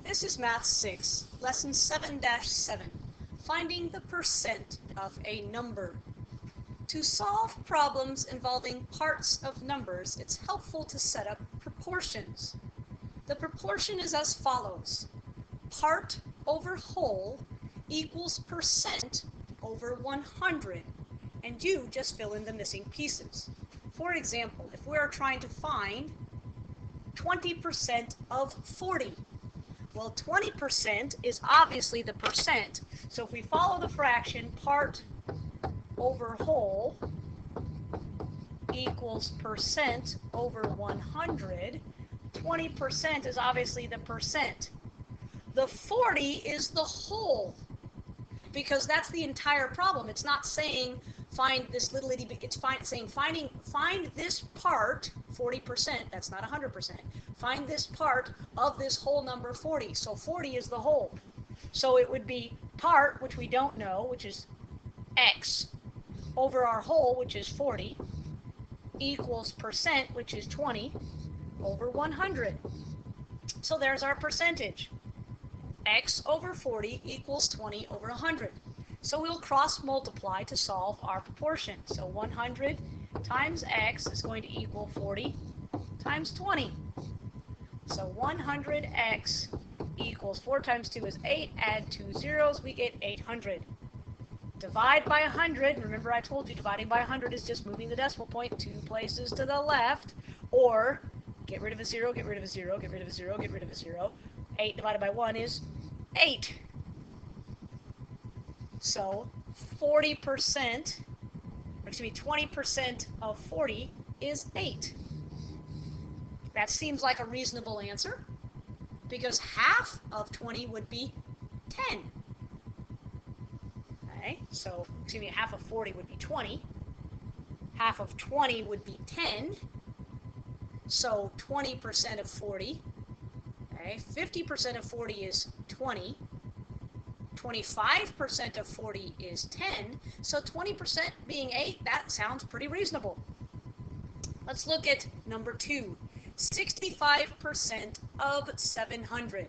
This is Math 6, Lesson 7-7, finding the percent of a number. To solve problems involving parts of numbers, it's helpful to set up proportions. The proportion is as follows. Part over whole equals percent over 100, and you just fill in the missing pieces. For example, if we are trying to find 20% of 40, well, 20% is obviously the percent, so if we follow the fraction part over whole equals percent over 100, 20% is obviously the percent. The 40 is the whole, because that's the entire problem. It's not saying find this little itty bit, it's saying find this part, 40%, that's not 100%. Find this part of this whole number 40. So 40 is the whole. So it would be part, which we don't know, which is x, over our whole, which is 40, equals percent, which is 20, over 100. So there's our percentage. X over 40 equals 20 over 100. So we'll cross multiply to solve our proportion. So 100 times x is going to equal 40 times 20. So 100x equals 4 times 2 is 8. Add 2 zeros, we get 800. Divide by 100. Remember I told you dividing by 100 is just moving the decimal point 2 places to the left. Or get rid of a 0, get rid of a 0, get rid of a 0, get rid of a 0. 8 divided by 1 is 8. So 40%, excuse me, 20% of 40 is 8. That seems like a reasonable answer, because half of 20 would be 10. Okay, so, excuse me, half of 40 would be 20. Half of 20 would be 10. So 20% of 40. Okay, 50% of 40 is 20. 25% of 40 is 10. So 20% being 8, that sounds pretty reasonable. Let's look at number 2. 65% of 700.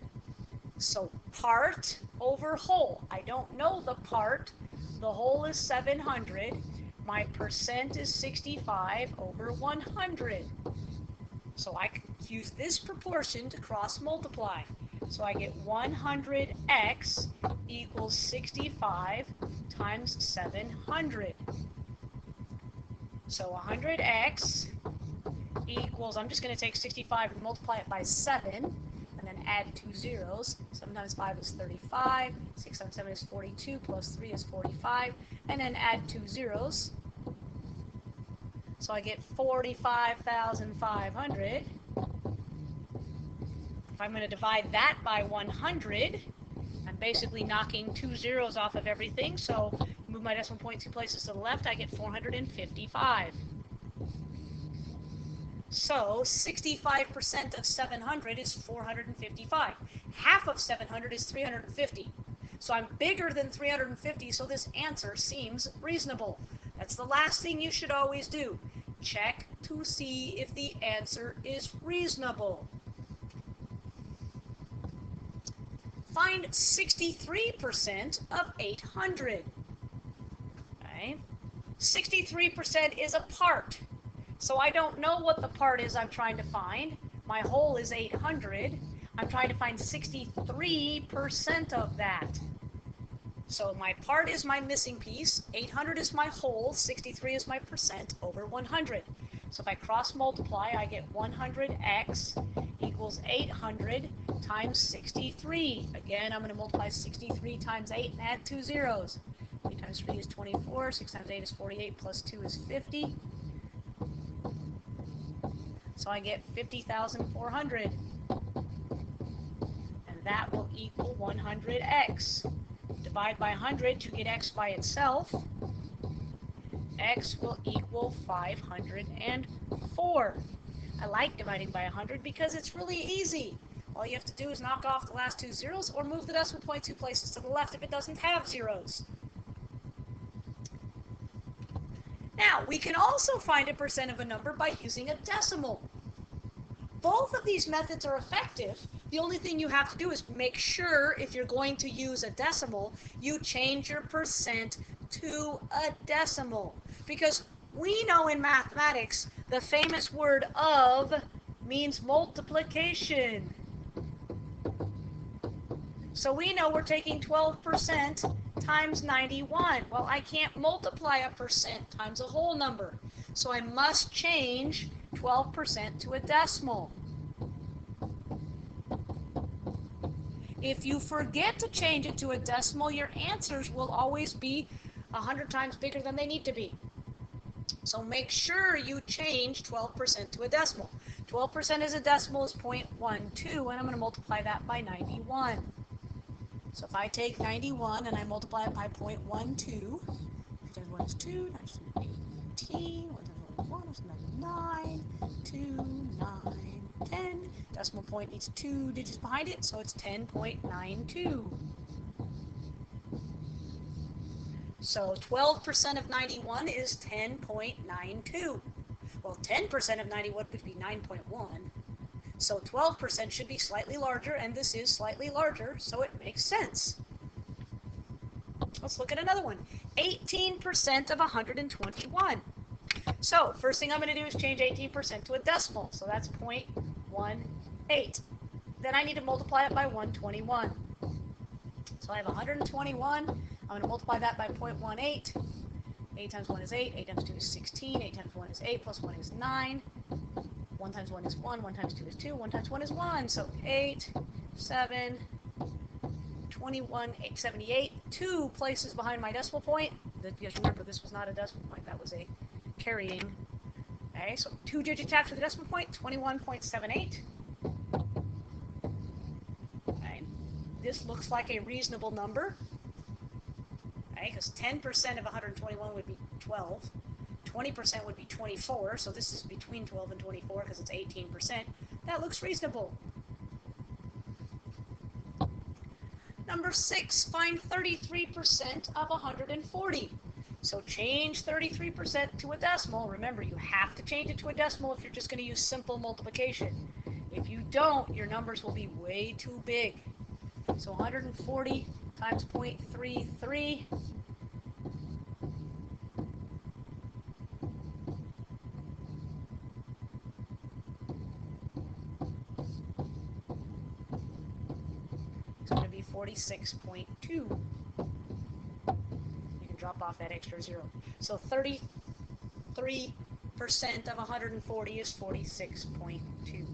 So part over whole. I don't know the part. The whole is 700. My percent is 65 over 100. So I can use this proportion to cross multiply. So I get 100x equals 65 times 700. So 100x equals, I'm just going to take 65 and multiply it by 7, and then add 2 zeros. 7 times 5 is 35, 6 times 7 is 42, plus 3 is 45, and then add 2 zeros. So I get 45,500. If I'm going to divide that by 100, I'm basically knocking 2 zeros off of everything, so move my decimal point 2 places to the left, I get 455. So 65% of 700 is 455. Half of 700 is 350. So I'm bigger than 350, so this answer seems reasonable. That's the last thing you should always do. Check to see if the answer is reasonable. Find 63% of 800. Okay. 63% is a part. So I don't know what the part is I'm trying to find. My whole is 800. I'm trying to find 63% of that. So my part is my missing piece. 800 is my whole. 63 is my percent over 100. So if I cross multiply, I get 100x equals 800 times 63. Again, I'm going to multiply 63 times 8 and add 2 zeros. 8 times 3 is 24. 6 times 8 is 48. Plus 2 is 50. So I get 50,400. And that will equal 100x. Divide by 100 to get x by itself. X will equal 504. I like dividing by 100 because it's really easy. All you have to do is knock off the last 2 zeros or move the decimal point 2 places to the left if it doesn't have zeros. Now, we can also find a percent of a number by using a decimal. Both of these methods are effective, The only thing you have to do is make sure if you're going to use a decimal, you change your percent to a decimal. Because we know in mathematics the famous word of means multiplication. So we know we're taking 12% times 91. Well, I can't multiply a percent times a whole number. So I must change 12% to a decimal. If you forget to change it to a decimal, your answers will always be 100 times bigger than they need to be. So make sure you change 12% to a decimal. 12% as a decimal is 0.12, and I'm going to multiply that by 91. So if I take 91 and I multiply it by 0.12, 2 times 1 is 2, 9 is 18, 1 times 1 is 9, 2, 9, 10. Decimal point needs 2 digits behind it, so it's 10.92. So 12% of 91 is 10.92. Well, 10% of 91 would be 9.1. So 12% should be slightly larger, and this is slightly larger, so it makes sense. Let's look at another one. 18% of 121. So first thing I'm going to do is change 18% to a decimal. So that's 0.18. Then I need to multiply it by 121. So I have 121. I'm going to multiply that by 0.18. 8 times 1 is 8. 8 times 2 is 16. 8 times 1 is 8 plus 1 is 9. 1 times 1 is 1. 1 times 2 is 2. 1 times 1 is 1. So 8, 7, 21, 878. 2 places behind my decimal point. Because remember, this was not a decimal point. That was a carrying. Okay, so 2 digits after the decimal point, 21.78. Okay, this looks like a reasonable number. Okay, because 10% of 121 would be 12. 20% would be 24, so this is between 12 and 24 because it's 18%. That looks reasonable. Number 6, find 33% of 140. So change 33% to a decimal. Remember, you have to change it to a decimal if you're just going to use simple multiplication. If you don't, your numbers will be way too big. So 140 times 0.33. It's going to be 46.2. You can drop off that extra 0. So 33% of 140 is 46.2.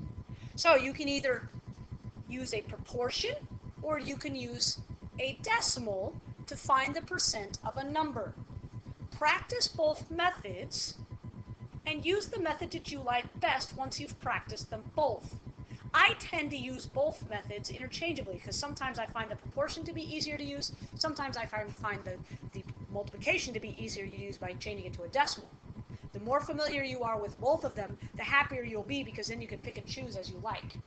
So you can either use a proportion or you can use a decimal to find the percent of a number. Practice both methods and use the method that you like best once you've practiced them both. I tend to use both methods interchangeably because sometimes I find the proportion to be easier to use, sometimes I find the multiplication to be easier to use by changing it to a decimal. The more familiar you are with both of them, the happier you'll be because then you can pick and choose as you like.